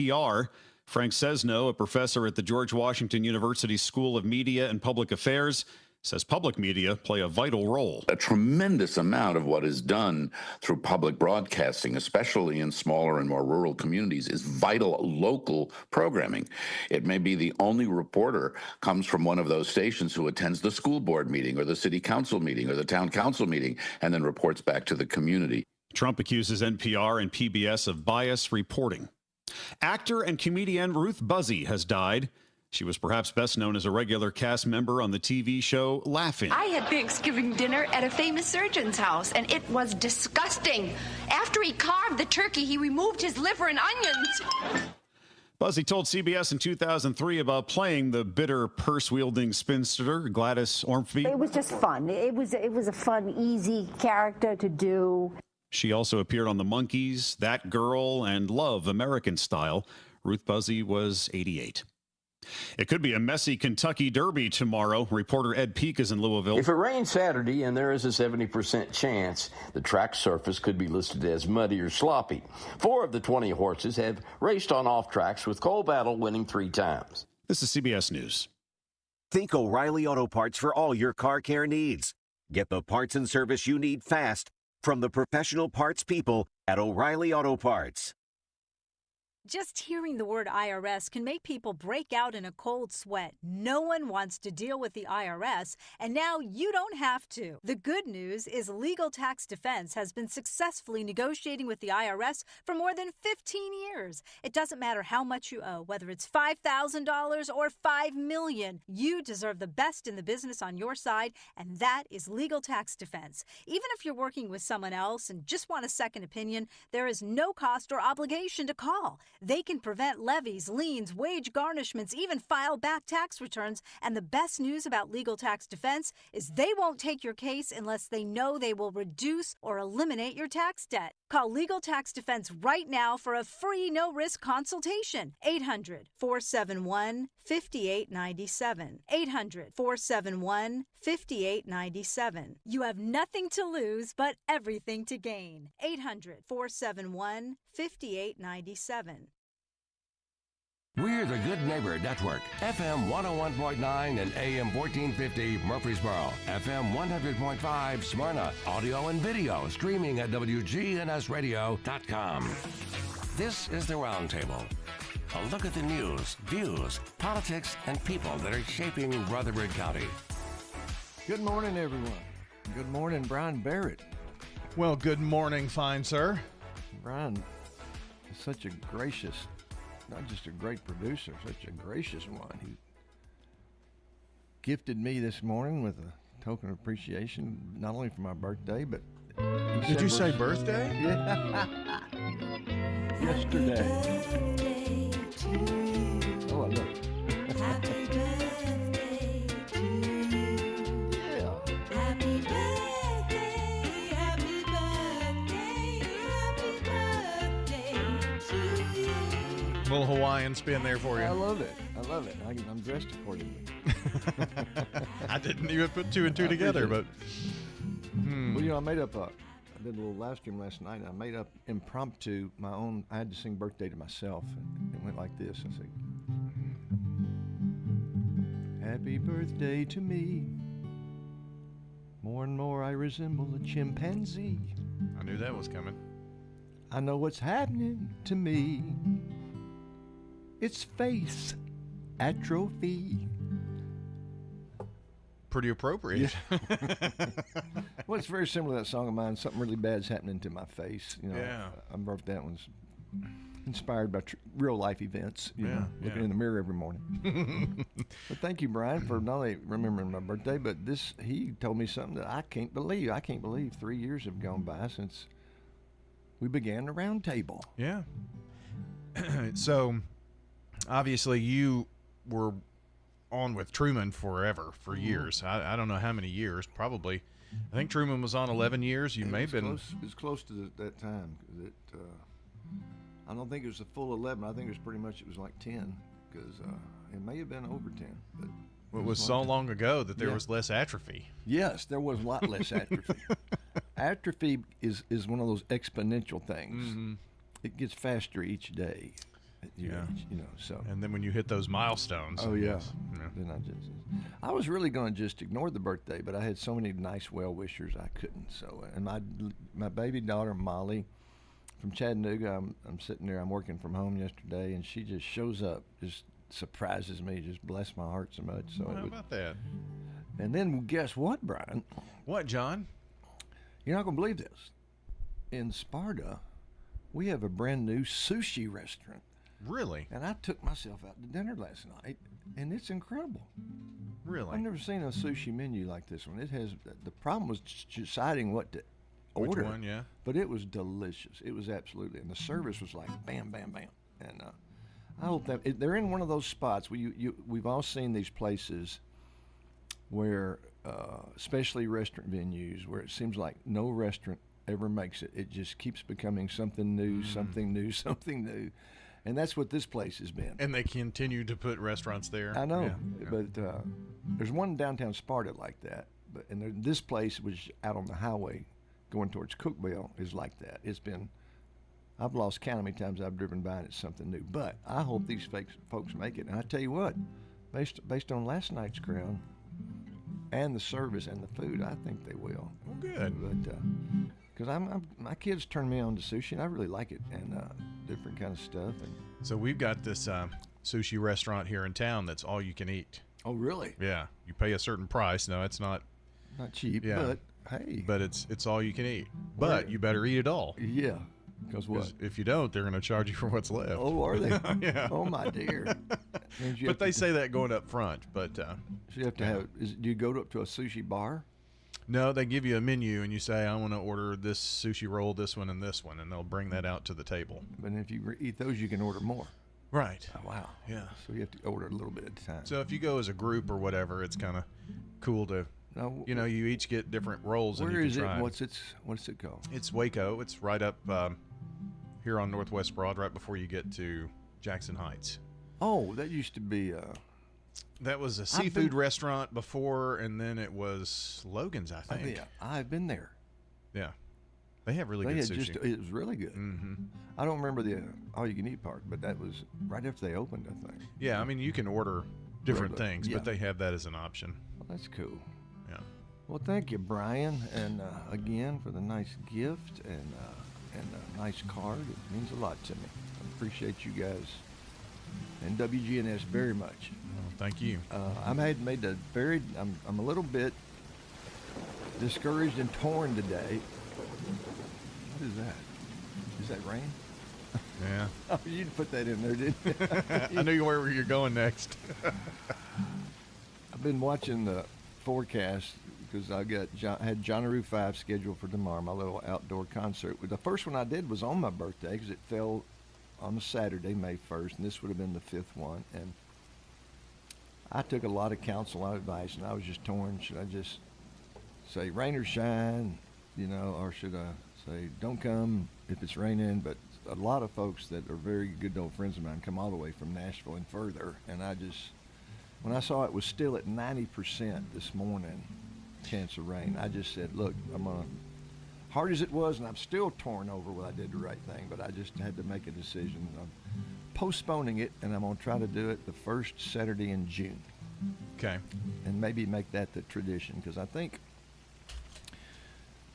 PR. Frank Cesno, a professor at the George Washington University School of Media and Public Affairs, says public media play a vital role. A tremendous amount of what is done through public broadcasting, especially in smaller and more rural communities, is vital local programming. It may be the only reporter comes from one of those stations who attends the school board meeting or the city council meeting or the town council meeting and then reports back to the community. Trump accuses NPR and PBS of bias reporting. Actor and comedian Ruth Buzzi has died. She was perhaps best known as a regular cast member on the TV show Laugh-In. I had Thanksgiving dinner at a famous surgeon's house, and it was disgusting. After he carved the turkey, he removed his liver and onions. Buzzi told CBS in 2003 about playing the bitter, purse-wielding spinster Gladys Ormsby. It was just fun. It was a fun, easy character to do. She also appeared on The Monkees, That Girl, and Love, American Style. Ruth Buzzi was 88. It could be a messy Kentucky Derby tomorrow. Reporter Ed Peak is in Louisville. If it rains Saturday, and there is a 70% chance, the track surface could be listed as muddy or sloppy. 4 of the 20 horses have raced on off tracks, with Cole Battle winning 3 times. This is CBS News. Think O'Reilly Auto Parts for all your car care needs. Get the parts and service you need fast from the professional parts people at O'Reilly Auto Parts. Just hearing the word IRS can make people break out in a cold sweat. No one wants to deal with the IRS, and now you don't have to. The good news is Legal Tax Defense has been successfully negotiating with the IRS for more than 15 years. It doesn't matter how much you owe, whether it's $5,000 or $5 million. You deserve the best in the business on your side, and that is Legal Tax Defense. Even if you're working with someone else and just want a second opinion, there is no cost or obligation to call. They can prevent levies, liens, wage garnishments, even file back tax returns. And the best news about Legal Tax Defense is they won't take your case unless they know they will reduce or eliminate your tax debt. Call Legal Tax Defense right now for a free no-risk consultation. 800-471-5897. 800-471-5897. You have nothing to lose but everything to gain. 800-471-5897. We're the Good Neighbor Network, FM 101.9 and AM 1450 Murfreesboro, FM 100.5 Smyrna, audio and video streaming at wgnsradio.com. This is the Roundtable, a look at the news, views, politics, and people that are shaping Rutherford County. Good morning, everyone. Good morning, Brian Barrett. Well, good morning, fine sir. Brian is such a gracious, not just a great producer, such a gracious one. He gifted me this morning with a token of appreciation, not only for my birthday, but... Did you say birthday? Yeah. Yesterday. Oh, I love it. Happy birthday to you. Yeah. Happy birthday, happy birthday, happy birthday to you. Little Hawaiian spin there for you. I love it. I love it. I'm dressed accordingly. I didn't even put 2 and 2 together, but... Well, I made up I did a little live stream last night, and I made up impromptu my own. I had to sing birthday to myself, and it went like this. I said, happy birthday to me. More and more I resemble a chimpanzee. I knew that was coming. I know what's happening to me. It's face atrophy. Pretty appropriate. Yeah. Well, it's very similar to that song of mine. Something really bad's happening to my face. Yeah. I wrote that one's inspired by real life events. You know, looking in the mirror every morning. But thank you, Brian, for not only remembering my birthday, but he told me something that I can't believe. I can't believe 3 years have gone by since we began the Roundtable. Yeah. So, obviously, you were on with Truman for years. I don't know how many years, probably. I think Truman was on 11 years. You may have been... It was close to that time. I don't think it was a full 11. I think it was like 10, because it may have been over 10. But it was so long ago that there was less atrophy. Yes, there was a lot less atrophy. Atrophy is one of those exponential things. Mm-hmm. It gets faster each day. Yeah. So. And then when you hit those milestones. Oh, yeah. yes, yeah. Then I was really going to just ignore the birthday, but I had so many nice well-wishers I couldn't. So, and my baby daughter, Molly, from Chattanooga, I'm sitting there, I'm working from home yesterday, and she just shows up, just surprises me, just bless my heart so much. So How about that? And then guess what, Brian? What, John? You're not going to believe this. In Sparta, we have a brand new sushi restaurant. Really? And I took myself out to dinner last night, and it's incredible. Really? I've never seen a sushi menu like this one. It has, the problem was deciding what to order. Which one, yeah. But it was delicious. It was absolutely, and the service was like bam, bam, bam. And I hope that they're in one of those spots where we've all seen these places where, especially restaurant venues, where it seems like no restaurant ever makes it. It just keeps becoming something new, something new, something new. And that's what this place has been. And they continue to put restaurants there. I know, Yeah. but there's one in downtown Sparta like that. But this place, which out on the highway going towards Cookville, is like that. It's been, I've lost count how many times I've driven by and it's something new. But I hope these folks make it. And I tell you what, based on last night's crowd and the service and the food, I think they will. Well, good. But because my kids turn me on to sushi, and I really like it, and different kind of stuff. And So we've got this sushi restaurant here in town that's all you can eat. oh, really? Yeah. You pay a certain price. No, it's not. Not cheap, Yeah. but hey, But it's all you can eat. But you better eat it all. yeah. Because what? 'Cause if you don't, they're going to charge you for what's left. Oh, are they? Yeah. Oh, my dear. Means you But have they to, say that going up front. But so you have to have. Do you go up to a sushi bar? no, they give you a menu and you say, I want to order this sushi roll, this one, and they'll bring that out to the table. But if you eat those, you can order more. Right. Oh, wow. Yeah. So you have to order a little bit at a time. So if you go as a group or whatever, it's kind of cool to, now, you each get different rolls. where and you is can it? try. What's it called? It's Waco. It's right up here on Northwest Broad, right before you get to Jackson Heights. Oh, that used to be. That was a seafood restaurant before, and then it was Logan's, I think. Yeah, I've been there. Yeah. They have really They good had sushi. it was really good. Mm-hmm. I don't remember the all-you-can-eat part, but that was right after they opened, I think. Yeah, I mean, you can order different Regular, things, yeah. but they have that as an option. Well, that's cool. Yeah. Well, thank you, Brian, and again for the nice gift and a nice card. It means a lot to me. I appreciate you guys and WGNS very much. Well, thank you. I'm a little bit discouraged and torn today. What is that? Is that rain? Yeah. Oh, you put that in there, didn't you? I knew where you're going next. I've been watching the forecast because I had Johnaroo 5 scheduled for tomorrow, my little outdoor concert. The first one I did was on my birthday because it fell on a Saturday, May 1st, and this would have been the 5th one. And I took a lot of counsel and advice, and I was just torn. Should I just say rain or shine, or should I say don't come if it's raining? But a lot of folks that are very good old friends of mine come all the way from Nashville and further, and when I saw it was still at 90% this morning, chance of rain, I just said, look, hard as it was, and I'm still torn over whether I did the right thing, but I just had to make a decision. I'm postponing it, and I'm going to try to do it the first Saturday in June. Okay. And maybe make that the tradition, because I think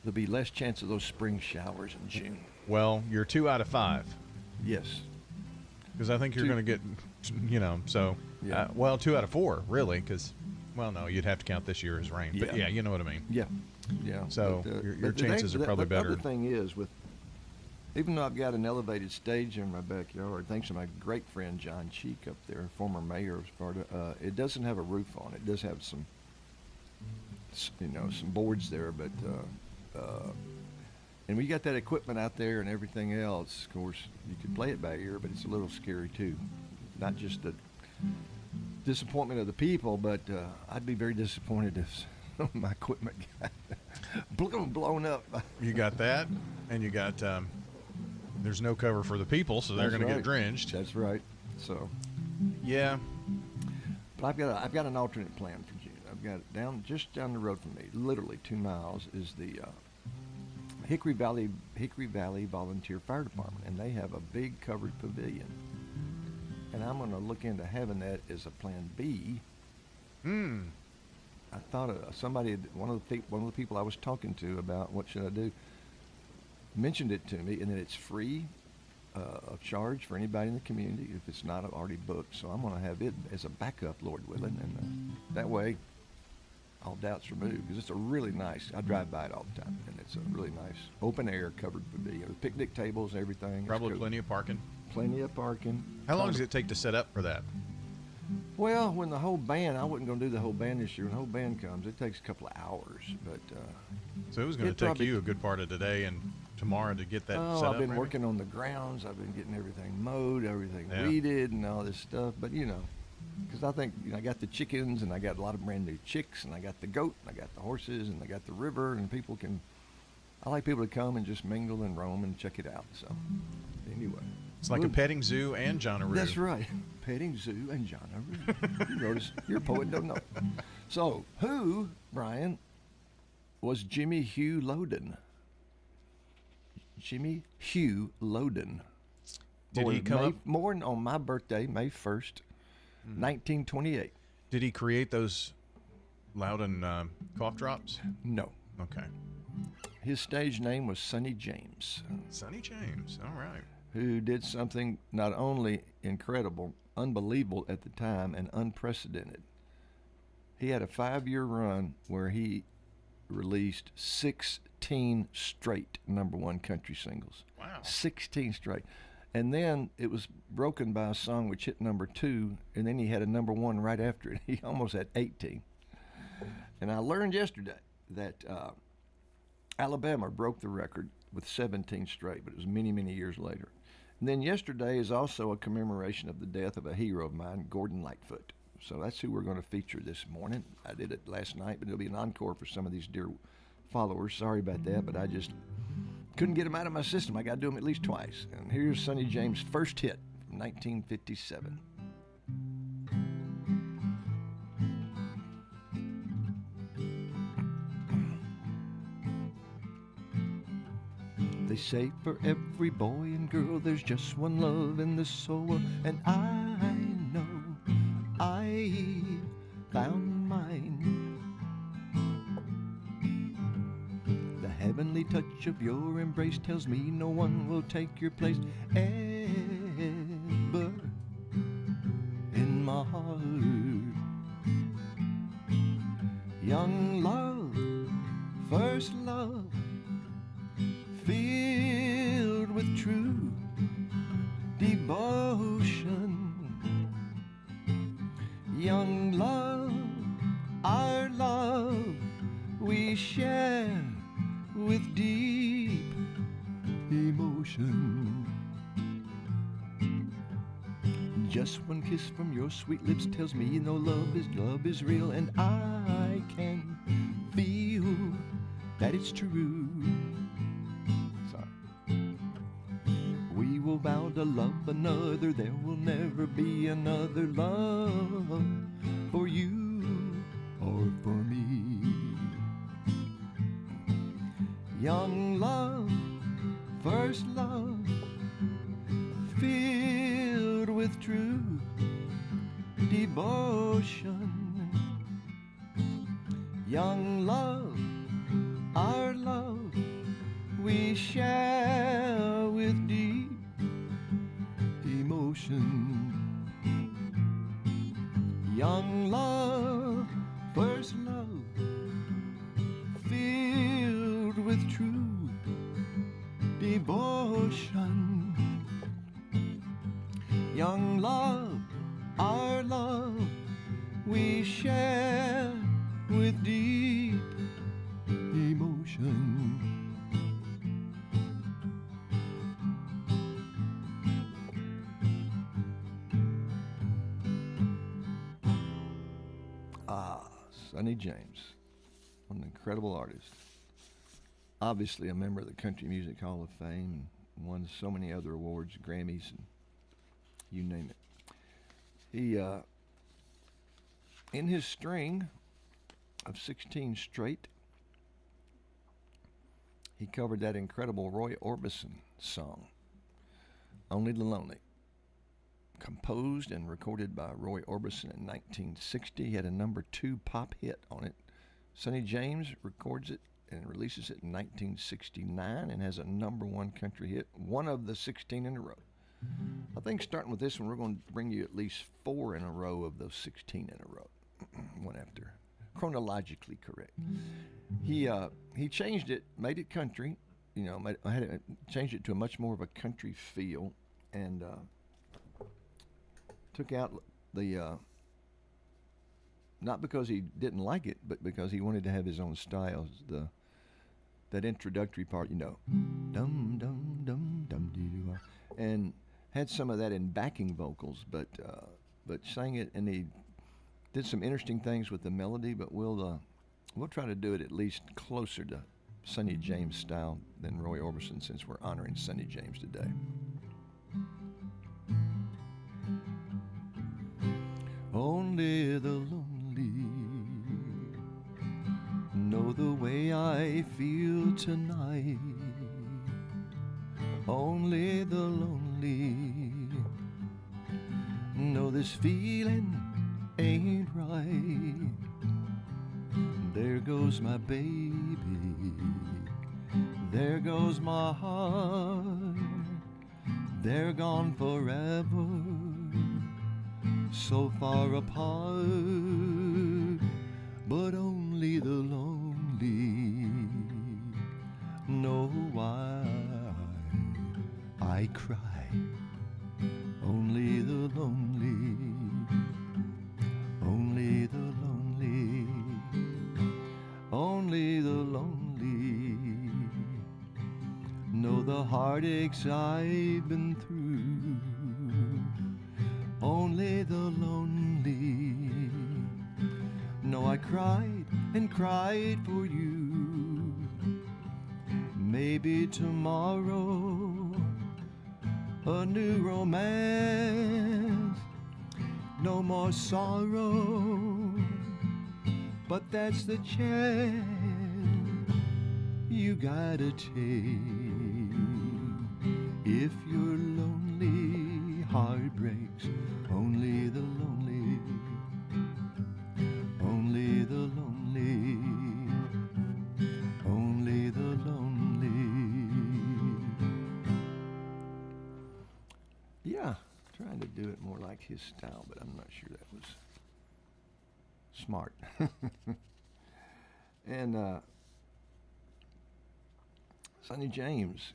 there'll be less chance of those spring showers in June. Well, you're 2 out of 5. Yes. Because I think you're going to get, so, Yeah. 2 out of 4, really, because, no, you'd have to count this year as rain. But, Yeah. yeah, you know what I mean. Yeah. Yeah. So your chances are probably better. The other thing is, even though I've got an elevated stage in my backyard, thanks to my great friend John Cheek up there, former mayor of Sparta, it doesn't have a roof on it. It does have some boards there, but and we got that equipment out there and everything else. Of course, you can play it by ear, but it's a little scary too. Not just the disappointment of the people, but I'd be very disappointed if my equipment got blown up. You got that, and you got there's no cover for the people, so they're going to get drenched. That's right. So, yeah. But I've got an alternate plan for June. I've got just down the road from me, literally 2 miles, is the Hickory Valley Volunteer Fire Department, and they have a big covered pavilion I'm going to look into having that as a plan B. I thought one of the people I was talking to about what should I do mentioned it to me, and that it's free of charge for anybody in the community if it's not already booked. So I'm going to have it as a backup, Lord willing, and that way all doubts removed, because it's a really nice, I drive by it all the time, and it's a really nice open air covered pavilion with picnic tables and everything. Probably cool. plenty of parking. Plenty of parking. How long does it take to set up for that? Well, when the whole band, I wasn't going to do the whole band this year. When the whole band comes, it takes a couple of hours. But so it was going to take you a good part of today and tomorrow to get that set up. I've been working on the grounds. I've been getting everything mowed, everything weeded, and all this stuff. But because I think I got the chickens, and I got a lot of brand new chicks, and I got the goat, and I got the horses, and I got the river, and I like people to come and just mingle and roam and check it out. So anyway. It's like a petting zoo and John-a-roo. That's right. Petting zoo and John-a-roo. You notice, you're a poet, don't know. So, who, Brian, was Jimmy Hugh Loden? Jimmy Hugh Loden. Did he come up? Born on my birthday, May 1st, 1928. Did he create those Loudon cough drops? No. Okay. His stage name was Sonny James. Sonny James, all right. Who did something not only incredible, unbelievable at the time, and unprecedented. He had a 5-year run where he released 16 straight #1 country singles. Wow. 16 straight. And then it was broken by a song which hit #2, and then he had a #1 right after it. He almost had 18. And I learned yesterday that Alabama broke the record with 17 straight, but it was many, many years later. And then yesterday is also a commemoration of the death of a hero of mine, Gordon Lightfoot. So that's who we're going to feature this morning. I did it last night, but it'll be an encore for some of these dear followers. Sorry about that, but I just couldn't get them out of my system. I got to do them at least twice. And here's Sonny James' first hit from 1957. They say for every boy and girl there's just one love in this whole world, and I know I found mine. The heavenly touch of your embrace tells me no one will take your place ever in my heart. Young love, first love, filled with true devotion. Young love, our love we share with deep emotion. Just one kiss from your sweet lips tells me no love is real, and I can feel that it's true. We will vow to love another, there will never be another love for you or for me. Young love, first love, filled with true devotion. Young love, our love we share with deep emotion. Young love, first love, filled with true devotion. Young love, our love we share with deep emotion. Sonny James, an incredible artist. Obviously a member of the Country Music Hall of Fame, and won so many other awards, Grammys, and you name it. He, in his string of 16 straight, he covered that incredible Roy Orbison song, Only the Lonely. composed and recorded by Roy Orbison in 1960. He had a #2 pop hit on it. Sonny James records it and releases it in 1969 and has a #1 country hit, one of the 16 in a row. I think starting with this one, we're going to bring you at least 4 in a row of those 16 in a row, one after, chronologically correct. He changed it, made it country, changed it to a much more of a country feel, and took out the, not because he didn't like it, but because he wanted to have his own style. That introductory part, dum dum dum dum doo, and had some of that in backing vocals, but sang it, and he did some interesting things with the melody. But we'll try to do it at least closer to Sonny James style than Roy Orbison, since we're honoring Sonny James today. Only the lonely know the way I feel tonight. Only the lonely know this feeling ain't right. There goes my baby, there goes my heart, they're gone forever, so far apart. But only the lonely know why I cry. Only the lonely, only the lonely, only the lonely know the heartaches I've been through. Only the lonely know I cried and cried for you. Maybe tomorrow a new romance, no more sorrow, but that's the chance you gotta take. If you're lonely, heart breaks. Only the lonely, only the lonely, only the lonely. Yeah, trying to do it more like his style, but I'm not sure that was smart. And Sonny James,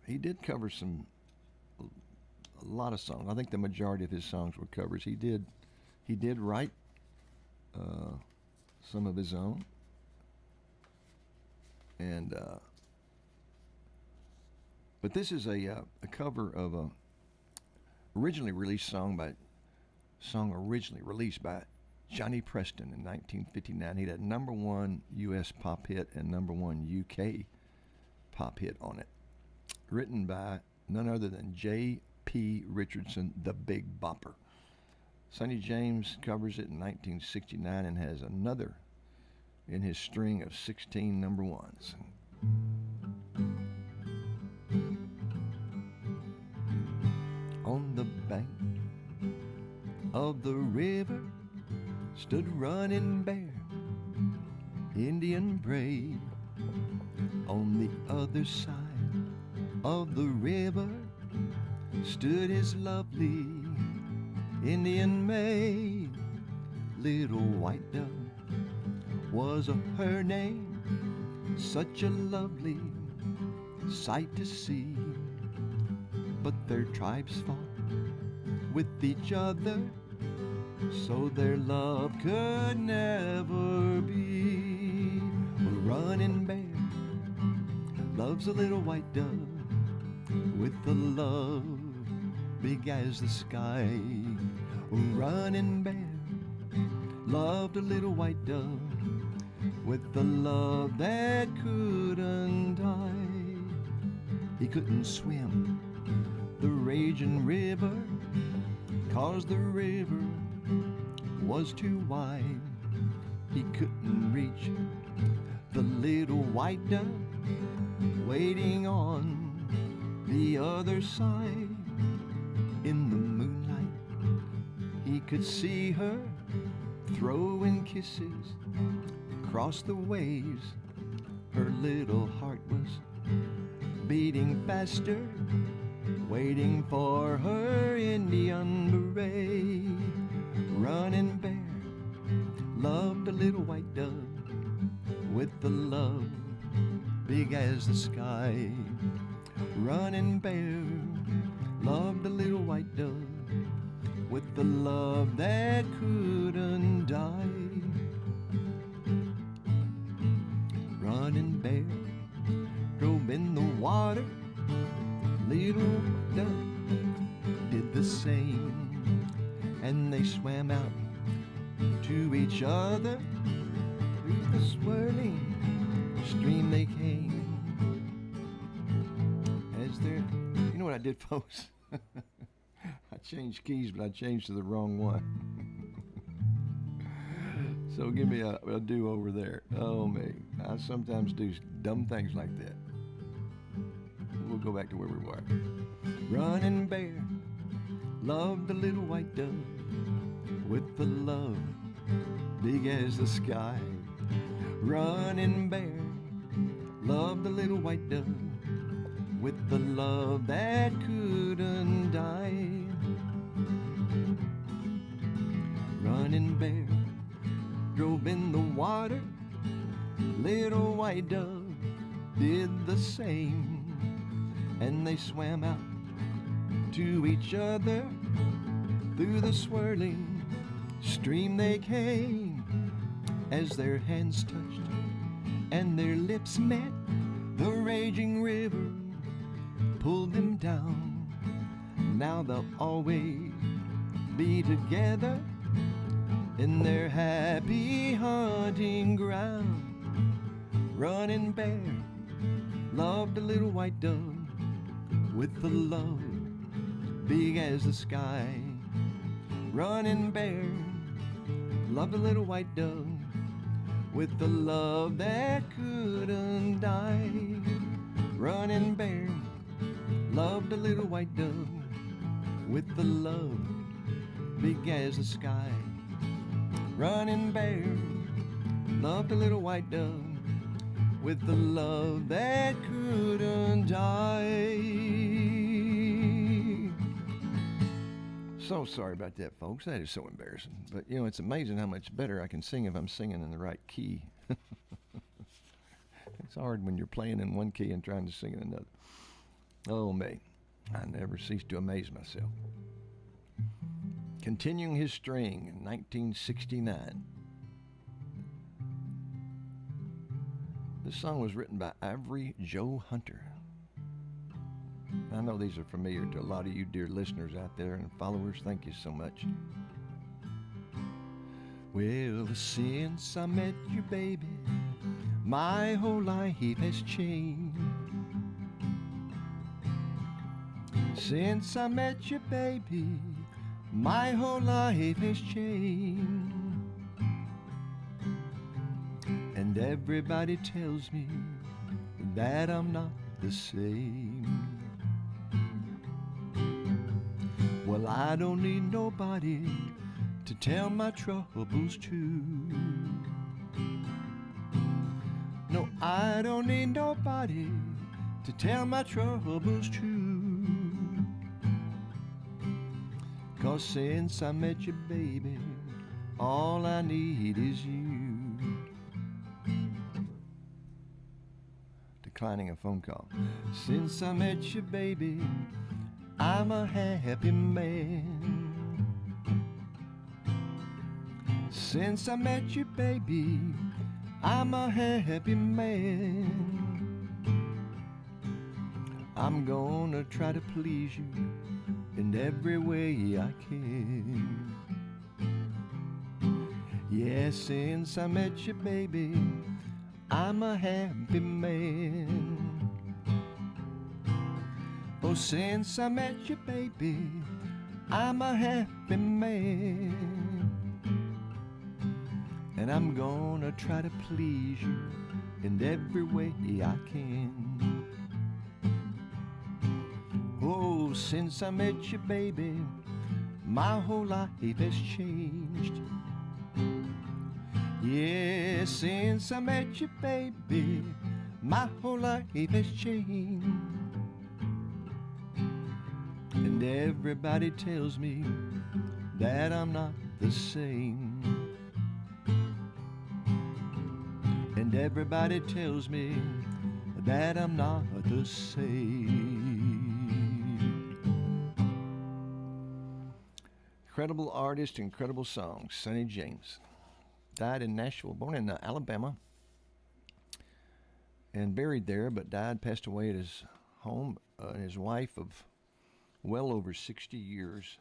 he did cover a lot of songs. I think the majority of his songs were covers. He did write some of his own, and but this is a cover of a originally released by Johnny Preston in 1959. He had a #1 U.S. pop hit and #1 UK pop hit on it, written by none other than J.P. Richardson, the Big Bopper. Sonny James covers it in 1969 and has another in his string of 16 #1s. On the bank of the river stood Running Bear, Indian brave. On the other side of the river stood his lovely Indian maid. Little White Dove was her name, such a lovely sight to see. But their tribes fought with each other, so their love could never be. Running Bear loves a little white dove with a love big as the sky. Running Bear loved a little white dove with the love that couldn't die. He couldn't swim the raging river, 'cause the river was too wide. He couldn't reach the little white dove waiting on the other side. In the moonlight, he could see her throwing kisses across the waves. Her little heart was beating faster, waiting for her Indian beret. Running Bear loved a little white dove with the love big as the sky. Running Bear loved a little white dove with the love that couldn't die. Running Bear drove in the water, little dove did the same, and they swam out to each other. Through the swirling stream they came. As they're, you know what I did, folks? I changed keys, but I changed to the wrong one. So give me a do-over there. Oh, me. I sometimes do dumb things like that. We'll go back to where we were. Running Bear loved the little white dove with the love big as the sky. Running Bear loved the little white dove with the love that couldn't die. Running Bear drove in the water, little white dove did the same, and they swam out to each other. Through the swirling stream they came. As their hands touched and their lips met, the raging river pulled them down. Now they'll always be together in their happy hunting ground. Running Bear loved a little white dove with the love big as the sky. Running Bear loved a little white dove with the love that couldn't die. Running Bear loved a little white dove with the love big as the sky. Running Bear loved a little white dove with the love that couldn't die. So sorry about that, folks. That is so embarrassing. But, you know, it's amazing how much better I can sing if I'm singing in the right key. It's hard when you're playing in one key and trying to sing in another. Oh, me. I never cease to amaze myself. Continuing his string in 1969. This song was written by Avery Joe Hunter. I know these are familiar to a lot of you dear listeners out there and followers. Thank you so much. Well, since I met you, baby, my whole life has changed. Since I met you, baby, my whole life has changed. And everybody tells me that I'm not the same. Well, I don't need nobody to tell my troubles to. No, I don't need nobody to tell my troubles to. 'Cause since I met you, baby, all I need is you. Declining a phone call. Since I met you, baby, I'm a happy man. Since I met you, baby, I'm a happy man. I'm gonna try to please you in every way I can. Yeah, since I met you, baby, I'm a happy man. Oh, since I met you, baby, I'm a happy man. And I'm gonna try to please you in every way I can. Oh, since I met you, baby, my whole life has changed. Yeah, since I met you, baby, my whole life has changed. And everybody tells me that I'm not the same. And everybody tells me that I'm not the same. Incredible artist, incredible songs. Sonny James died in Nashville, born in Alabama, and buried there, but passed away at his home. His wife of well over 60 years,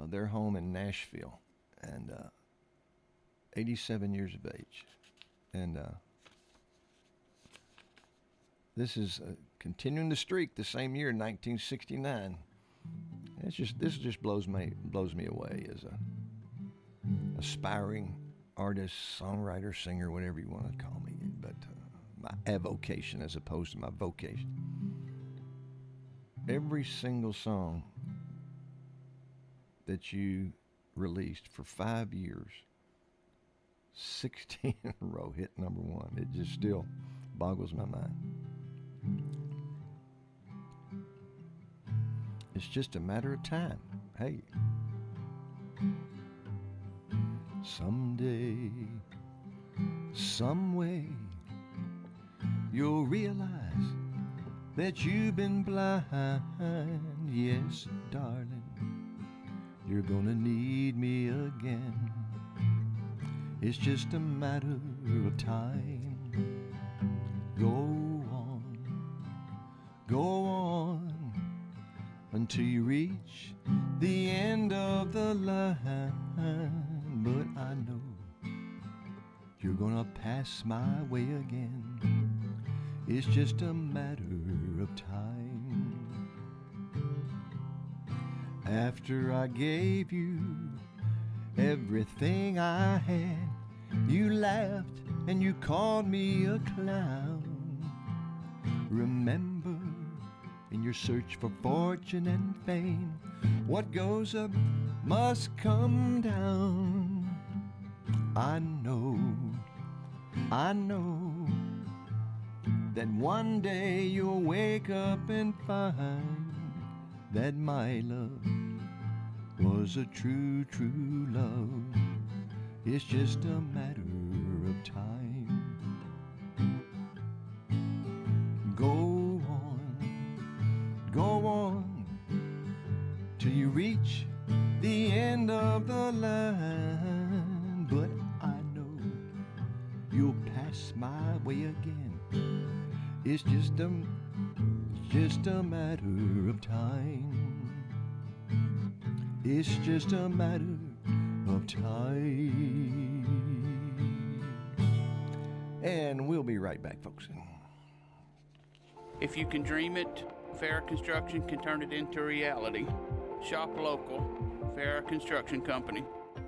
their home in Nashville, and 87 years of age. And this is continuing the streak. The same year, 1969. This just blows me away as a aspiring artist, songwriter, singer, whatever you want to call me. But my avocation as opposed to my vocation. Every single song that you released for 5 years, 16 in a row, hit number one. It just still boggles my mind. It's just a matter of time. Hey, someday, some way, you'll realize that you've been blind. Yes, darling, you're gonna need me again. It's just a matter of time. Go on, until you reach the end of the line. But I know you're gonna pass my way again. It's just a matter of time. After I gave you everything I had, you laughed and you called me a clown. Remember, in your search for fortune and fame, what goes up must come down. I know that one day you'll wake up and find that my love was a true, true love. It's just a matter of time. Go on, till you reach the end of the line. But I know you'll pass my way again. It's just a matter of time. It's just a matter of time. And we'll be right back, folks. If you can dream it, Farrah Construction can turn it into reality. Shop local, Farrah Construction Company.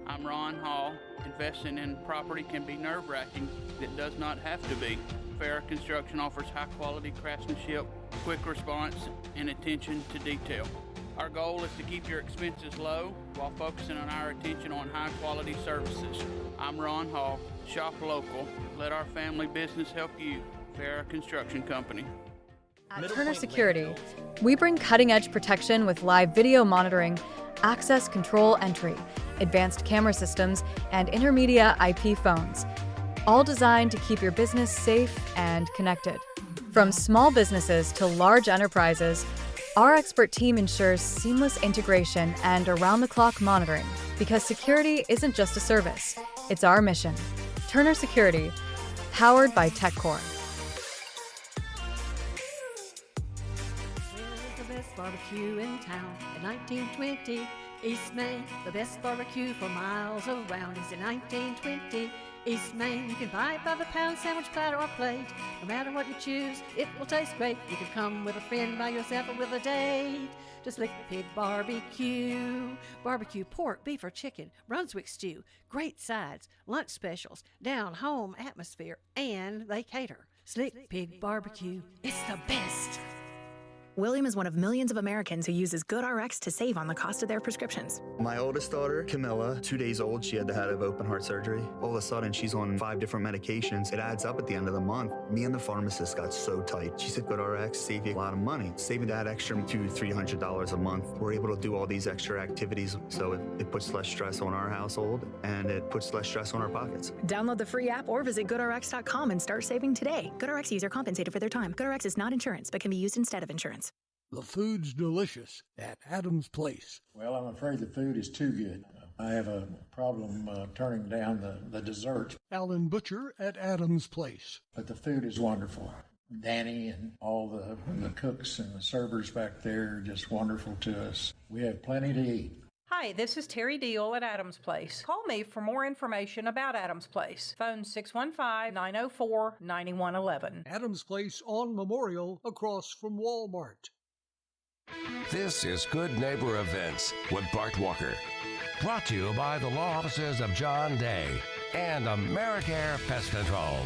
I'm Ron Hall. Investing in property can be nerve-wracking. It does not have to be. Farrah Construction offers high-quality craftsmanship, quick response, and attention to detail. Our goal is to keep your expenses low while focusing on our attention on high-quality services. I'm Ron Hall. Shop local. Let our family business help you. Farrah Construction Company. At Turner Security, we bring cutting-edge protection with live video monitoring, access control entry, advanced camera systems, and intermedia IP phones, all designed to keep your business safe and connected. From small businesses to large enterprises, our expert team ensures seamless integration and around-the-clock monitoring, because security isn't just a service, it's our mission. Turner Security, powered by TechCore. Barbecue in town in 1920. East Main, the best barbecue for miles around is in 1920. East Main, you can buy it by the pound, sandwich, platter, or plate. No matter what you choose, it will taste great. You can come with a friend, by yourself, or with a date. Just Lick Pig Barbecue. Barbecue pork, beef, or chicken, Brunswick stew, great sides, lunch specials, down-home atmosphere, and they cater. Slick Pig Barbecue, it's the best. William is one of millions of Americans who uses GoodRx to save on the cost of their prescriptions. My oldest daughter, Camilla, 2 days old, she had to have open heart surgery. All of a sudden, she's on 5 different medications. It adds up at the end of the month. Me and the pharmacist got so tight. She said, GoodRx save you a lot of money. Saving that extra $200-300 a month. We're able to do all these extra activities, so it puts less stress on our household, and it puts less stress on our pockets. Download the free app or visit GoodRx.com and start saving today. GoodRx user compensated for their time. GoodRx is not insurance, but can be used instead of insurance. The food's delicious at Adams Place. Well, I'm afraid the food is too good. I have a problem turning down the desserts. Alan Butcher at Adams Place. But the food is wonderful. Danny and all the cooks and the servers back there are just wonderful to us. We have plenty to eat. Hi, this is Terry Deal at Adams Place. Call me for more information about Adams Place. Phone 615-904-9111. Adams Place on Memorial across from Walmart. This is Good Neighbor Events with Bart Walker. Brought to you by the law offices of John Day and AmeriCare Pest Control.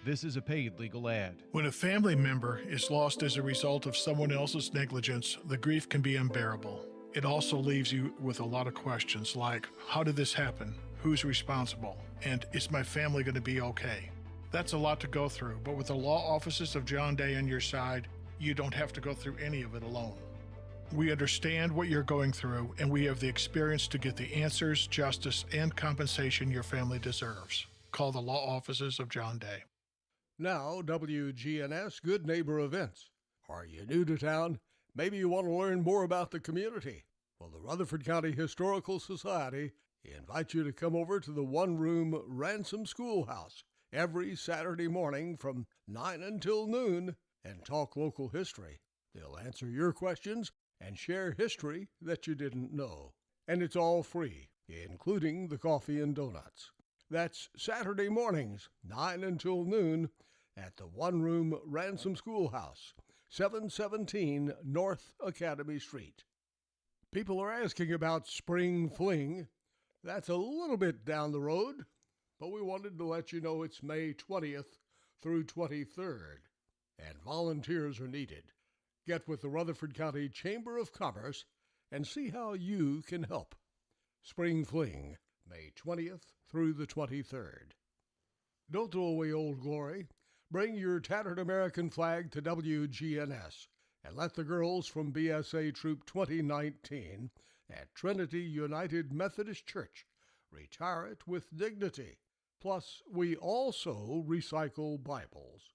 This is a paid legal ad. When a family member is lost as a result of someone else's negligence, the grief can be unbearable. It also leaves you with a lot of questions like, how did this happen? Who's responsible? And is my family going to be okay? That's a lot to go through, but with the law offices of John Day on your side, you don't have to go through any of it alone. We understand what you're going through, and we have the experience to get the answers, justice, and compensation your family deserves. Call the law offices of John Day. Now, WGNS Good Neighbor Events. Are you new to town? Maybe you want to learn more about the community. Well, the Rutherford County Historical Society invites you to come over to the one-room Ransom Schoolhouse every Saturday morning from 9 until noon and talk local history. They'll answer your questions and share history that you didn't know. And it's all free, including the coffee and donuts. That's Saturday mornings, 9 until noon, at the one-room Ransom Schoolhouse, 717 North Academy Street. People are asking about Spring Fling. That's a little bit down the road, but we wanted to let you know it's May 20th through 23rd, and volunteers are needed. Get with the Rutherford County Chamber of Commerce and see how you can help. Spring Fling, May 20th through the 23rd. Don't throw away old glory. Bring your tattered American flag to WGNS and let the girls from BSA Troop 2019 at Trinity United Methodist Church retire it with dignity. Plus, we also recycle Bibles.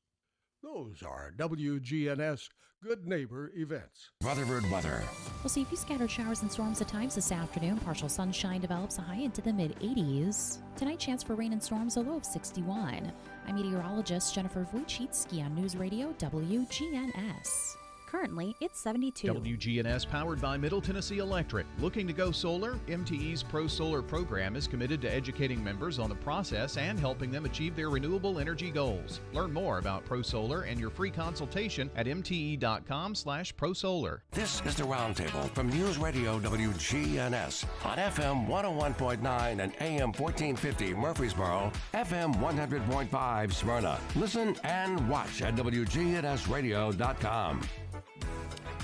Those are WGNS Good Neighbor Events. Rutherford weather. We'll see a few scattered showers and storms at times this afternoon. Partial sunshine develops a high into the mid-80s. Tonight, chance for rain and storms, a low of 61. I'm meteorologist Jennifer Wojcicki on News Radio WGNS. Currently, it's 72. WGNS powered by Middle Tennessee Electric. Looking to go solar? MTE's Pro Solar program is committed to educating members on the process and helping them achieve their renewable energy goals. Learn more about Pro Solar and your free consultation at mte.com/prosolar. This is the Roundtable from News Radio WGNS on FM 101.9 and AM 1450 Murfreesboro, FM 100.5 Smyrna. Listen and watch at wgnsradio.com.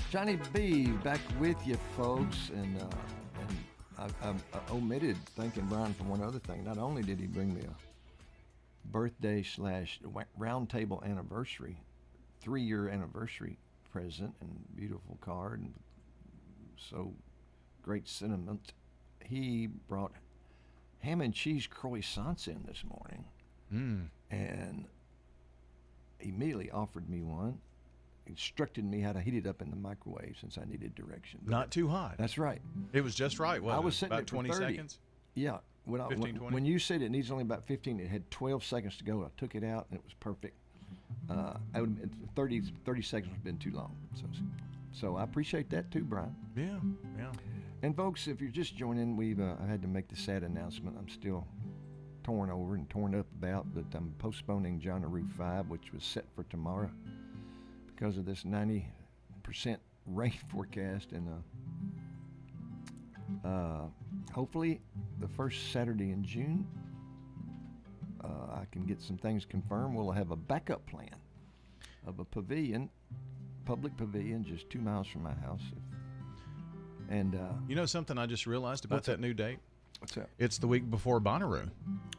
Johnny B. back with you, folks, and I omitted thanking Brian for one other thing. Not only did he bring me a birthday / roundtable anniversary, 3-year anniversary present and beautiful card and so great sentiment, he brought ham and cheese croissants in this morning and immediately offered me one. Instructed me how to heat it up in the microwave since I needed direction. Not too hot. That's right. It was just right, wasn't I was it? sitting About 20 seconds? Yeah. 15, 20? When you said it needs only about 15, it had 12 seconds to go. I took it out and it was perfect. I would 30 seconds would have been too long. So I appreciate that too, Brian. Yeah. And folks, if you're just joining, I had to make the sad announcement. I'm still torn over and torn up about, but I'm postponing Jonaroo 5, which was set for tomorrow, because of this 90% rain forecast, and hopefully the first Saturday in June I can get some things confirmed. We'll have a backup plan of a pavilion public pavilion just 2 miles from my house. And you know something I just realized about that new date? What's that? It's the week before Bonnaroo.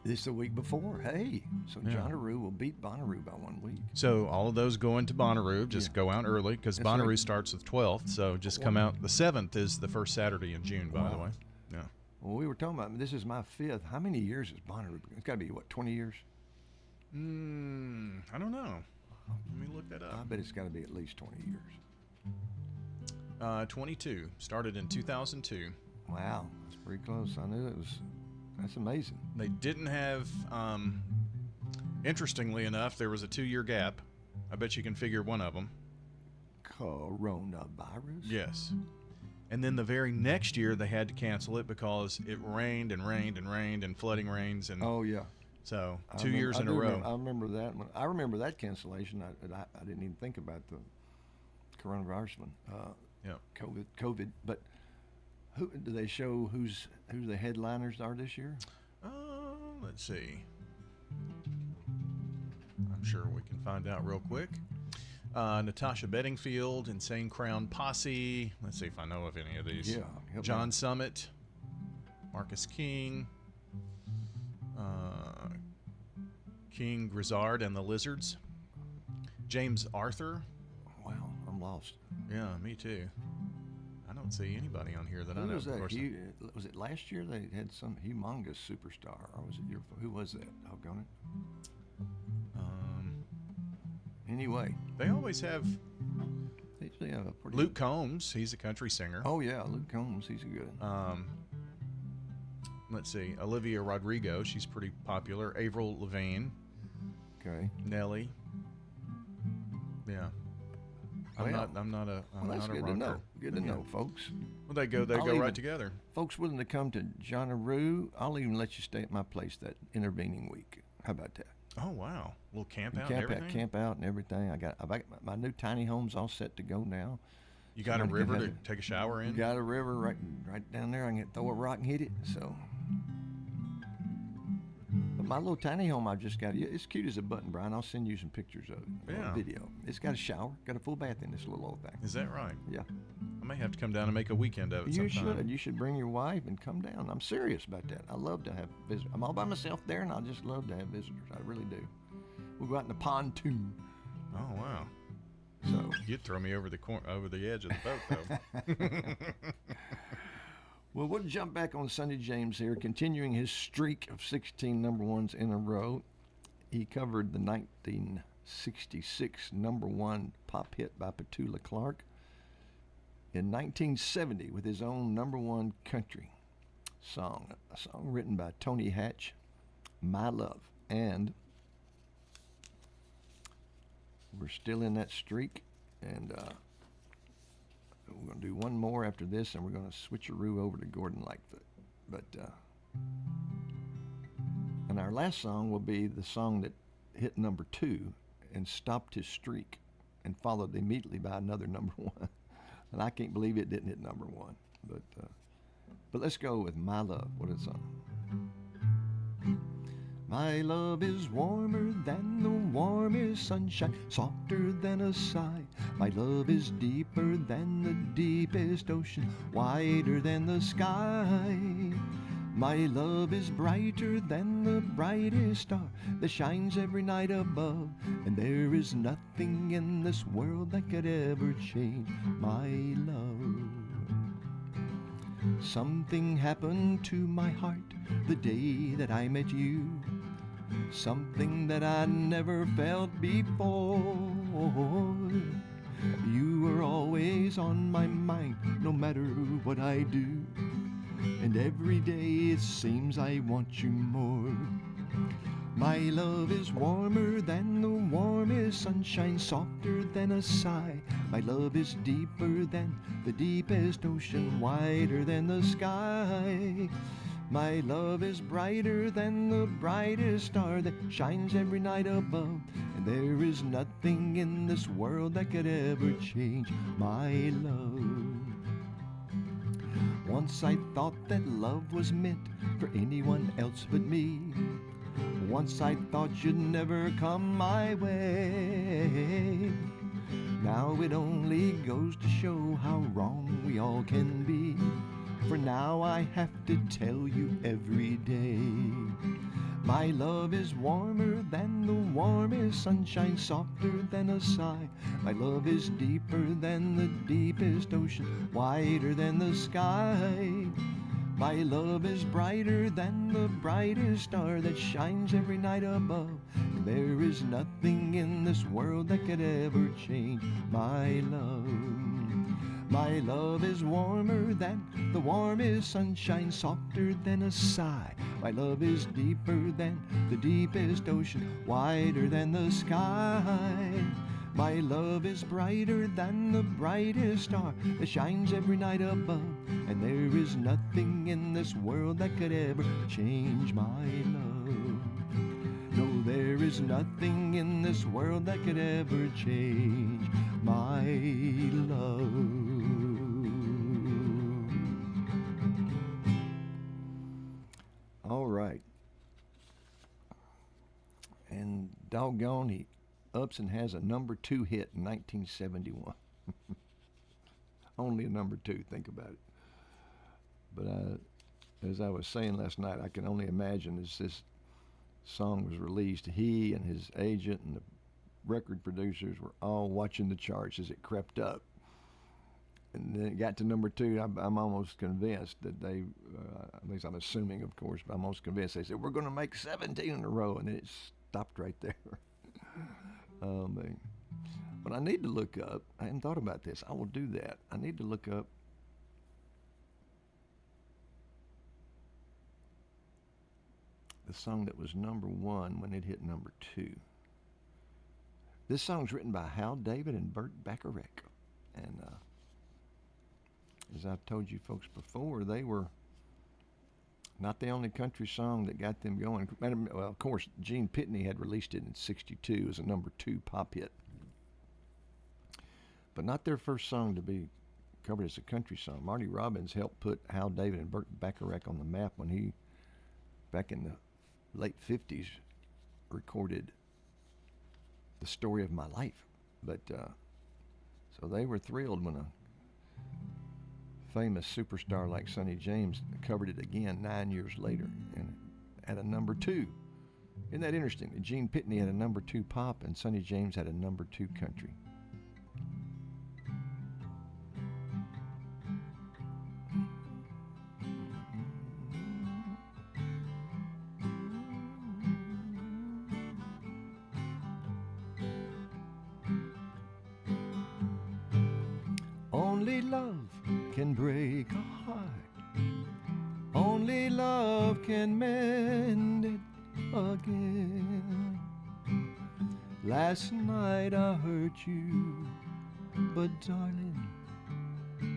It's the week before. Hey, so Johnaroo will beat Bonnaroo by 1 week. So all of those go into Bonnaroo. Just go out early because Bonnaroo right. starts the 12th. So just come out. The 7th is the first Saturday in June, by the way. Yeah. Well, we were talking about, this is my 5th. How many years is Bonnaroo? It's got to be, what, 20 years? I don't know. Let me look that up. I bet it's got to be at least 20 years. 22. Started in 2002. Wow. That's pretty close. I knew it was. That's amazing. They didn't have, interestingly enough, there was a 2-year gap. I bet you can figure one of them. Coronavirus? Yes. And then the very next year they had to cancel it because it rained and rained and rained and flooding rains. And oh, yeah. So 2 years in a row. I remember that one. I remember that cancellation. I didn't even think about the coronavirus one. COVID. But who do they show? Who the headliners are this year? Let's see. I'm sure we can find out real quick. Natasha Bedingfield, Insane Crown Posse. Let's see if I know of any of these. Yeah. John Summit, Marcus King, King Grizzard and the Lizards, James Arthur. Wow, I'm lost. Yeah, me too. I don't see anybody on here that I know. Who was that? Was it last year they had some humongous superstar, or was it who was that? Doggone it. Anyway, they always have. They usually have a pretty Luke Combs. He's a country singer. Oh yeah, Luke Combs. He's good. Let's see. Olivia Rodrigo. She's pretty popular. Avril Lavigne. Okay. Nelly. Yeah. I'm not a good rocker. to know. Good to know, folks. Well, they go right together. Folks willing to come to Johnaroo, I'll even let you stay at my place that intervening week. How about that? Oh wow, a little camp out and everything. Camp out and everything. I got my new tiny home's all set to go now. You got a river to take a shower in? Got a river right down there. I can throw a rock and hit it. So, but my little tiny home I just got. It's cute as a button, Brian. I'll send you some pictures of it. Yeah. Video. It's got a shower, got a full bath in this little old thing. Is that right? Yeah. I may have to come down and make a weekend of it. You sometime. should. You should bring your wife and come down. I'm serious about that. I love to have visitors. I'm all by myself there, and I just love to have visitors. I really do. We'll go out in the pontoon. Oh wow! So you'd throw me over the edge of the boat, though. Well, we'll jump back on Sonny James here, continuing his streak of 16 number ones in a row. He covered the 1966 number one pop hit by Petula Clark in 1970 with his own number one country song, a song written by Tony Hatch, My Love. And we're still in that streak, and we're going to do one more after this, and we're going to switcheroo over to Gordon Lightfoot. But and our last song will be the song that hit number 2 and stopped his streak and followed immediately by another number 1. And I can't believe it didn't hit number 1. But let's go with My Love. What is it? My love is warmer than the warmest sunshine, softer than a sigh. My love is deeper than the deepest ocean, wider than the sky. My love is brighter than the brightest star that shines every night above, and there is nothing in this world that could ever change my love. Something happened to my heart the day that I met you, something that I never felt before. You were always on my mind, no matter what I do, and every day it seems I want you more. My love is warmer than the warmest sunshine, softer than a sigh. My love is deeper than the deepest ocean, wider than the sky. My love is brighter than the brightest star that shines every night above, and there is nothing in this world that could ever change my love. Once I thought that love was meant for anyone else but me. Once I thought you'd never come my way. Now it only goes to show how wrong we all can be. For now I have to tell you every day, my love is warmer than the warmest sunshine, softer than a sigh. My love is deeper than the deepest ocean, wider than the sky. My love is brighter than the brightest star that shines every night above. There is nothing in this world that could ever change my love. My love is warmer than the warmest sunshine, softer than a sigh. My love is deeper than the deepest ocean, wider than the sky. My love is brighter than the brightest star that shines every night above. And there is nothing in this world that could ever change my love. No, there is nothing in this world that could ever change my love. All right. And doggone, he ups and has a number 2 hit in 1971. Only a number 2, think about it. But as I was saying last night, I can only imagine as this song was released, he and his agent and the record producers were all watching the charts as it crept up. And then it got to number 2. I'm almost convinced that they, at least I'm assuming, of course, but I'm almost convinced they said, we're going to make 17 in a row, and then it stopped right there. Oh, man. But I need to look up, I hadn't thought about this, I will do that. I need to look up the song that was number 1 when it hit number 2. This song's written by Hal David and Burt Bacharach. And as I've told you folks before, they were not the only country song that got them going. Well, of course, Gene Pitney had released it in '62 as a number 2 pop hit. But not their first song to be covered as a country song. Marty Robbins helped put Hal David and Burt Bacharach on the map when he, back in the late 50s, recorded The Story of My Life. But so they were thrilled when a famous superstar like Sonny James covered it again 9 years later and at a number 2. Isn't that interesting? Gene Pitney had a number 2 pop and Sonny James had a number 2 country. Only love can break a heart. Only love can mend it again. Last night I hurt you, but darling,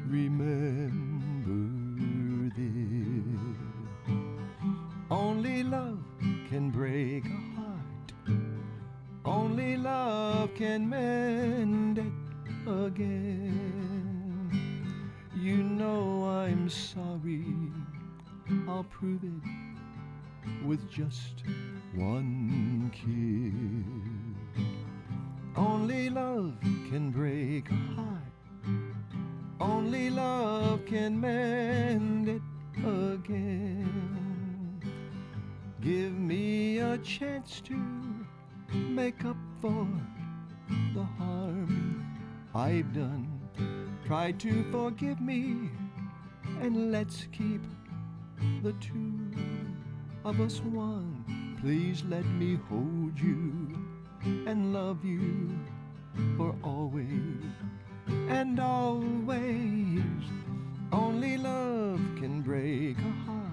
remember this. Only love can break a heart. Only love can mend it again. You know I'm sorry, I'll prove it with just one kiss. Only love can break a heart. Only love can mend it again. Give me a chance to make up for the harm I've done. Try to forgive me, and let's keep the two of us one. Please let me hold you and love you for always and always. Only love can break a heart.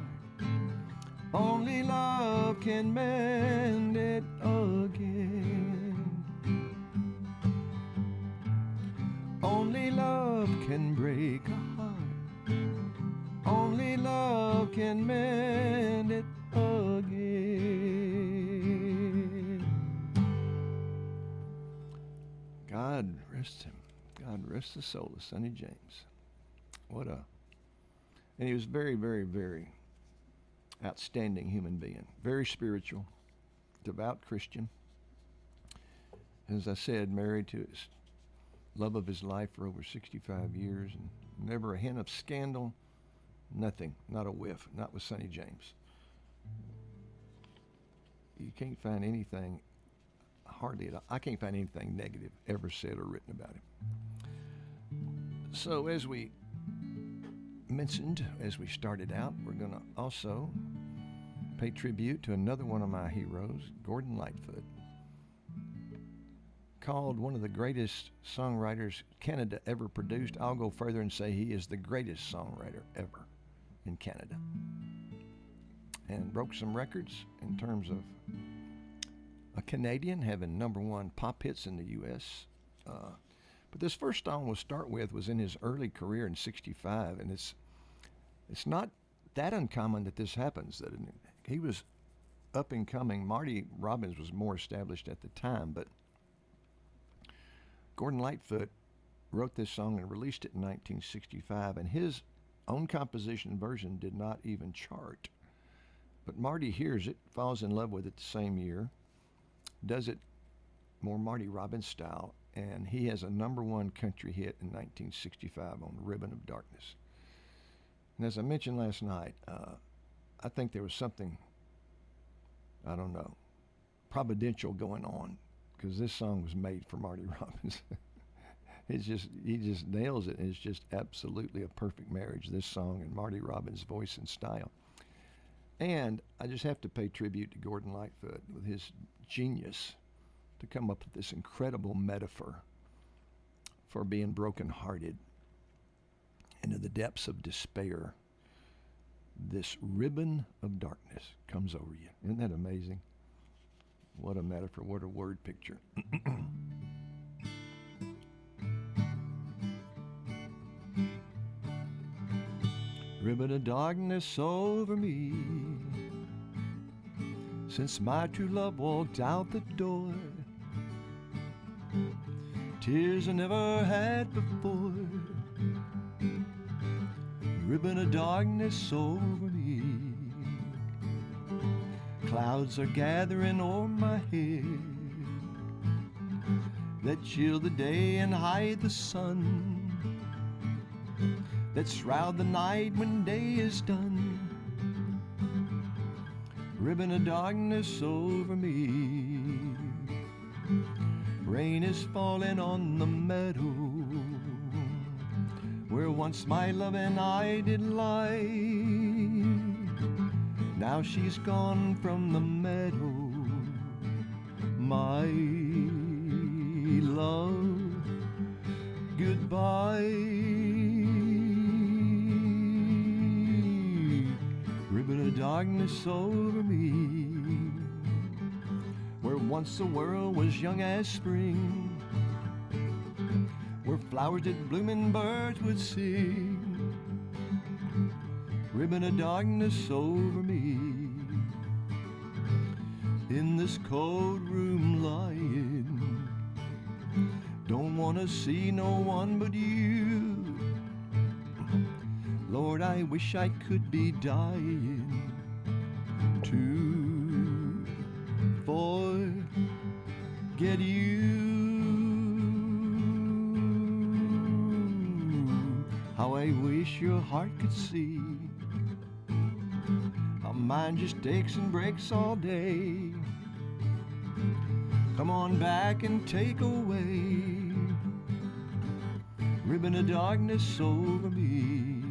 Only love can mend it again. Only love can break a heart. Only love can mend it again. God rest him. God rest the soul of Sonny James. And he was very, very, very outstanding human being. Very spiritual, devout Christian. As I said, married to his love of his life for over 65 years, and never a hint of scandal, nothing, not a whiff, not with Sonny James. You can't find anything, hardly at all. I can't find anything negative ever said or written about him. So as we mentioned, as we started out, we're going to also pay tribute to another one of my heroes, Gordon Lightfoot. Called one of the greatest songwriters Canada ever produced. I'll go further and say he is the greatest songwriter ever in Canada. And broke some records in terms of a Canadian having #1 pop hits in the U.S. But this first song we'll start with was in his early career in '65, and it's not that uncommon that this happens. That he was up and coming. Marty Robbins was more established at the time, but Gordon Lightfoot wrote this song and released it in 1965, and his own composition version did not even chart. But Marty hears it, falls in love with it the same year, does it more Marty Robbins style, and he has a #1 country hit in 1965 on Ribbon of Darkness. And as I mentioned last night, I think there was something, I don't know, providential going on, because this song was made for Marty Robbins. He just nails it. It's just absolutely a perfect marriage, this song and Marty Robbins' voice and style. And I just have to pay tribute to Gordon Lightfoot with his genius to come up with this incredible metaphor for being brokenhearted into the depths of despair. This ribbon of darkness comes over you. Isn't that amazing? What a metaphor, what a word picture. Ribbon of darkness over me, since my true love walked out the door. Tears I never had before. Ribbon of darkness over me. Clouds are gathering o'er my head that chill the day and hide the sun, that shroud the night when day is done. Ribbon of darkness over me. Rain is falling on the meadow where once my love and I did lie. Now she's gone from the meadow, my love, goodbye. Ribbon of darkness over me, where once the world was young as spring, where flowers did bloom and birds would sing. Ribbon of darkness over me, in this cold room lying, don't want to see no one but you. Lord, I wish I could be dying to forget you. How I wish your heart could see how mine just aches and breaks all day. Come on back and take away ribbon of darkness over me.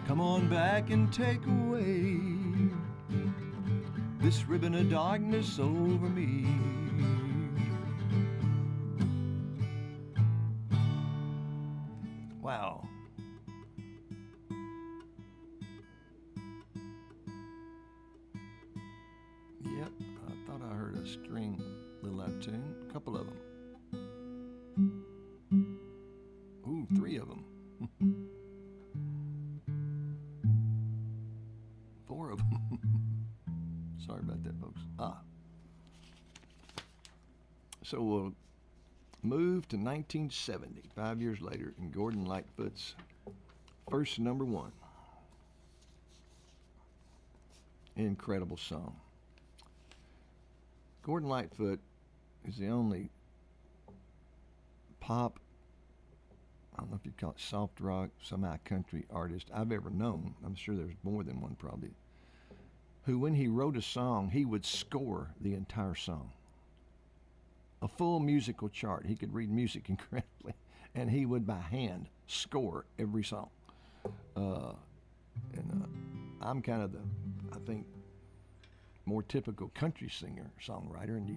Come on back and take away this ribbon of darkness over me. Wow. Yep, I thought I heard a string little out of tune. A couple of them. Ooh, 3 of them. 4 of them. Sorry about that, folks. So we'll move to 1970, 5 years later, in Gordon Lightfoot's first #1. Incredible song. Gordon Lightfoot is the only pop, I don't know if you'd call it soft rock, semi-country artist I've ever known. I'm sure there's more than one probably. Who, when he wrote a song, he would score the entire song. A full musical chart. He could read music incredibly, and he would by hand score every song. I'm kind of the, I think, more typical country singer, songwriter, and you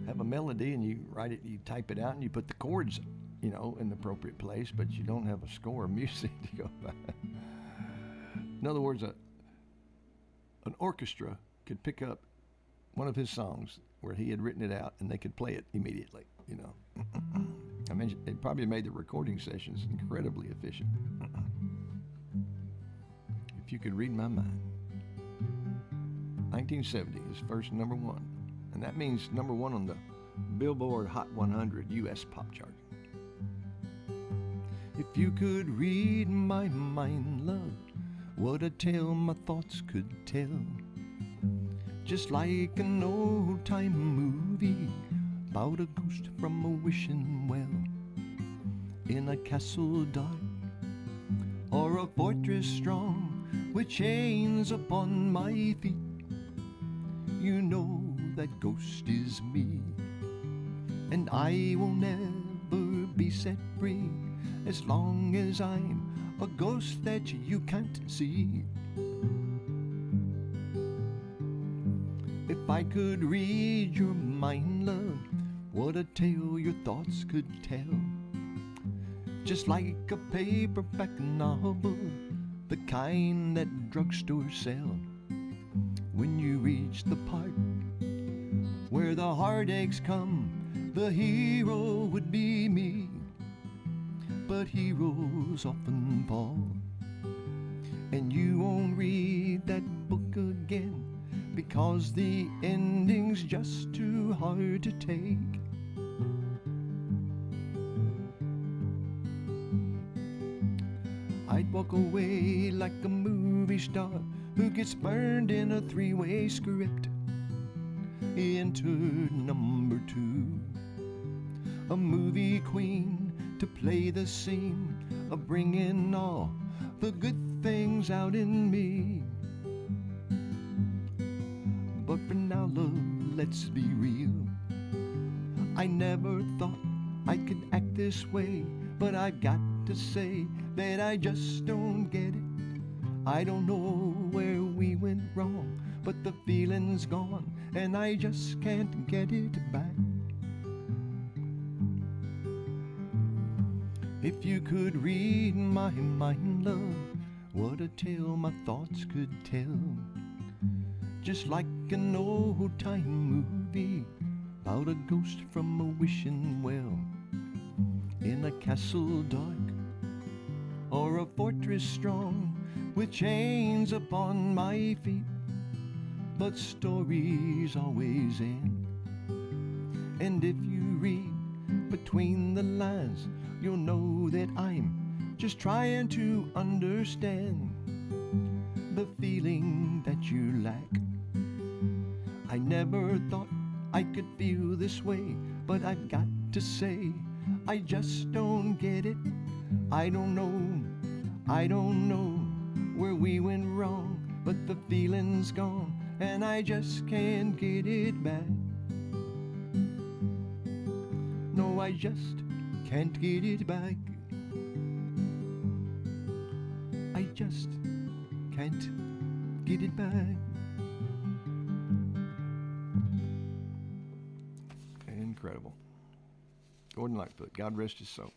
have a melody and you write it, you type it out, and you put the chords, in the appropriate place, but you don't have a score of music to go by. In other words, an orchestra could pick up one of his songs where he had written it out, and they could play it immediately, I mean, it probably made the recording sessions incredibly efficient. If you could read my mind. 1970 is first number one, and that means number one on the Billboard Hot 100 U.S. pop chart. If you could read my mind, love, what a tale my thoughts could tell. Just like an old-time movie about a ghost from a wishing well, in a castle dark or a fortress strong with chains upon my feet. You know that ghost is me, and I will never be set free as long as I'm a ghost that you can't see. If I could read your mind, love, what a tale your thoughts could tell. Just like a paperback novel, the kind that drugstores sell. When you reach the part where the heartaches come, the hero would be me. But heroes often fall, and you won't read that book again because the ending's just too hard to take. I'd walk away like a movie star who gets burned in a three-way script. Enter number 2, a movie queen to play the scene of bringing all the good things out in me. But for now, love, let's be real. I never thought I could act this way, but I've got to say that I just don't get it. I don't know where we went wrong, but the feeling's gone, and I just can't get it back. If you could read my mind, love, what a tale my thoughts could tell. Just like an old-time movie about a ghost from a wishing well, in a castle dark or a fortress strong with chains upon my feet. But stories always end, and if you read between the lines, you'll know that I'm just trying to understand the feeling that you lack. I never thought I could feel this way, but I've got to say, I just don't get it. I don't know where we went wrong, but the feeling's gone, and I just can't get it back. No, I just can't get it back. I just can't get it back. Incredible. Gordon Lightfoot, God rest his soul.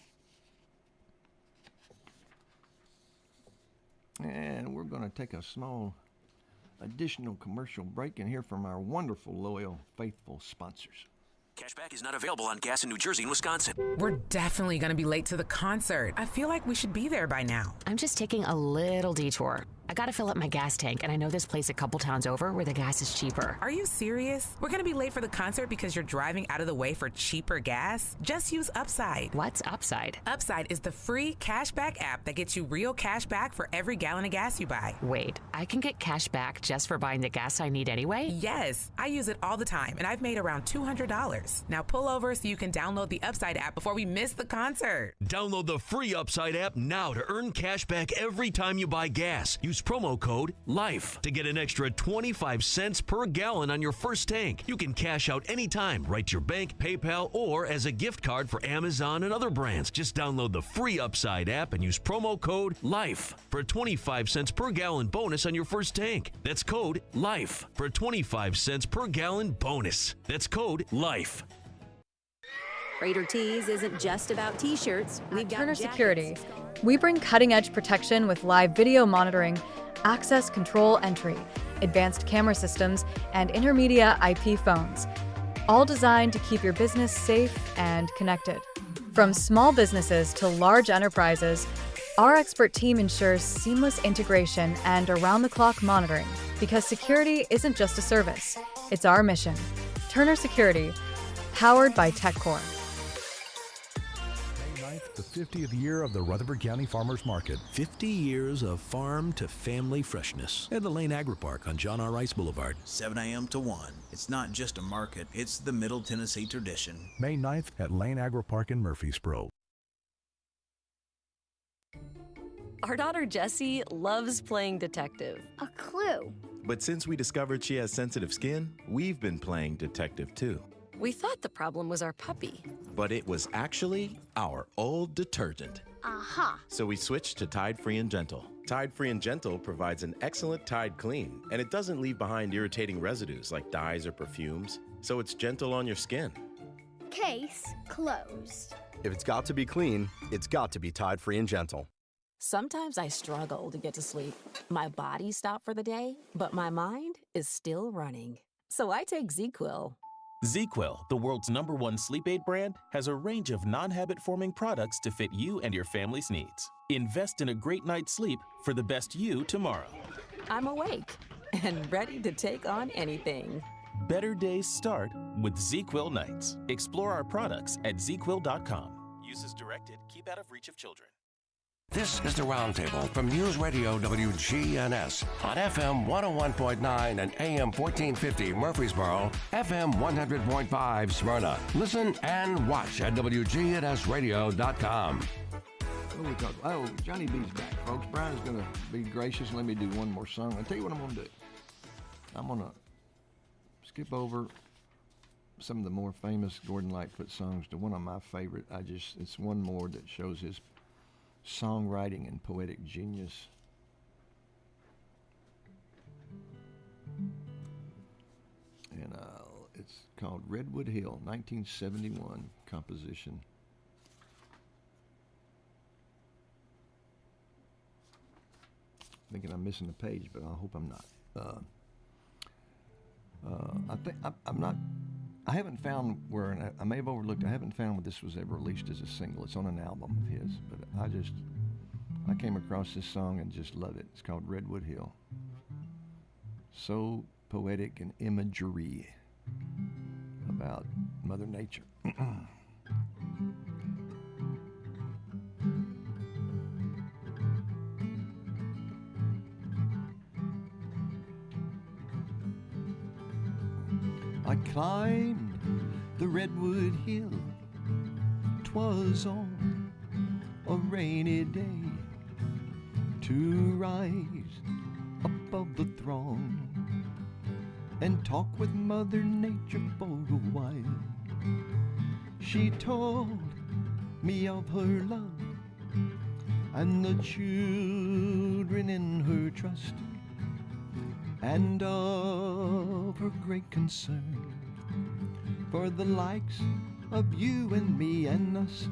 And we're going to take a small additional commercial break and hear from our wonderful, loyal, faithful sponsors. Cashback is not available on gas in New Jersey and Wisconsin. We're definitely going to be late to the concert. I feel like we should be there by now. I'm just taking a little detour. I gotta fill up my gas tank, and I know this place a couple towns over where the gas is cheaper. Are you serious? We're gonna be late for the concert because you're driving out of the way for cheaper gas? Just use Upside. What's Upside? Upside is the free cashback app that gets you real cash back for every gallon of gas you buy. Wait, I can get cash back just for buying the gas I need anyway? Yes, I use it all the time, and I've made around $200. Now pull over so you can download the Upside app before we miss the concert. Download the free Upside app now to earn cash back every time you buy gas. Use promo code LIFE to get an extra 25 cents per gallon on your first tank. You can cash out anytime, right to your bank, PayPal, or as a gift card for Amazon and other brands. Just download the free Upside app and use promo code LIFE for a 25 cents per gallon bonus on your first tank. That's code LIFE for a 25 cents per gallon bonus. That's code LIFE. Raider Tees isn't just about t-shirts. We've got Turner jackets. Security. We bring cutting-edge protection with live video monitoring, access control entry, advanced camera systems, and intermedia IP phones. All designed to keep your business safe and connected. From small businesses to large enterprises, our expert team ensures seamless integration and around-the-clock monitoring, because security isn't just a service, it's our mission. Turner Security, powered by TechCore. The 50th year of the Rutherford County Farmers Market. 50 years of farm to family freshness at the Lane Agri-Park on John R. Rice Boulevard. 7 a.m. to 1. It's not just a market, it's the Middle Tennessee tradition. May 9th at Lane Agri-Park in Murfreesboro. Our daughter Jessie loves playing detective. A clue. But since we discovered she has sensitive skin, we've been playing detective too. We thought the problem was our puppy. But it was actually our old detergent. Aha. So we switched to Tide Free and Gentle. Tide Free and Gentle provides an excellent Tide clean, and it doesn't leave behind irritating residues like dyes or perfumes, so it's gentle on your skin. Case closed. If it's got to be clean, it's got to be Tide Free and Gentle. Sometimes I struggle to get to sleep. My body stopped for the day, but my mind is still running. So I take ZQuil. ZQuil, the world's #1 sleep aid brand, has a range of non-habit-forming products to fit you and your family's needs. Invest in a great night's sleep for the best you tomorrow. I'm awake and ready to take on anything. Better days start with ZQuil nights. Explore our products at ZQuil.com. Use as directed. Keep out of reach of children. This is the Roundtable from News Radio WGNS on FM 101.9 and AM 1450 Murfreesboro, FM 100.5 Smyrna. Listen and watch at wgnsradio.com. What are we talking? Oh, Johnny B's back, folks. Brian's going to be gracious and let me do one more song. I'll tell you what I'm going to do. I'm going to skip over some of the more famous Gordon Lightfoot songs to one of my favorite. It's one more that shows his songwriting and poetic genius. And it's called Redwood Hill, 1971 composition. Thinking I'm missing a page, but I hope I'm not. I haven't found where, and I may have overlooked, I haven't found where this was ever released as a single. It's on an album of his, but I came across this song and just love it. It's called Redwood Hill. So poetic and imagery about Mother Nature. I climbed the Redwood Hill. 'Twas on a rainy day to rise above the throng and talk with Mother Nature for a while. She told me of her love and the children in her trust, and of her great concern for the likes of you and me and us.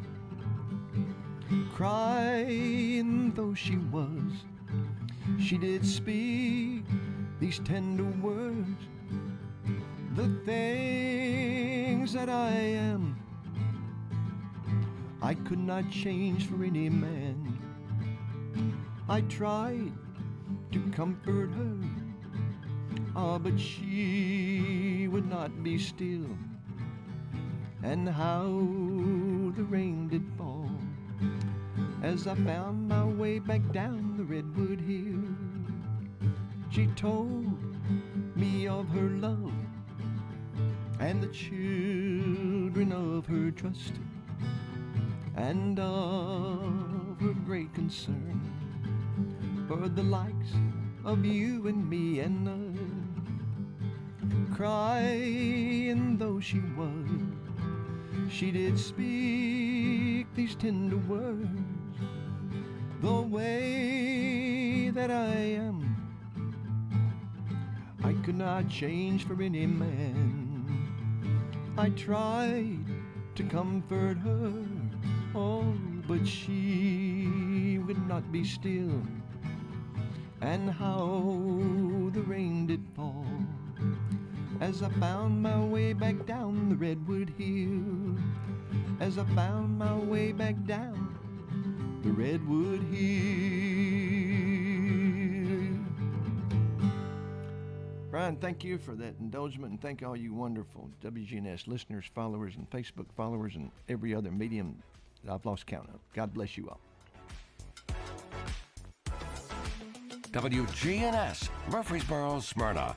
Crying though she was, she did speak these tender words. The things that I am, I could not change for any man. I tried to comfort her. But she would not be still. And how the rain did fall as I found my way back down the Redwood Hill. She told me of her love and the children of her trust, and of her great concern for the likes of you and me, and crying though she was, she did speak these tender words. The way that I am, I could not change for any man. I tried to comfort her, but she would not be still. And how the rain did fall as I found my way back down the Redwood Hill, as I found my way back down the Redwood Hill. Brian, thank you for that indulgement, and thank all you wonderful WGNS listeners, followers, and Facebook followers, and every other medium that I've lost count of. God bless you all. WGNS, Murfreesboro, Smyrna.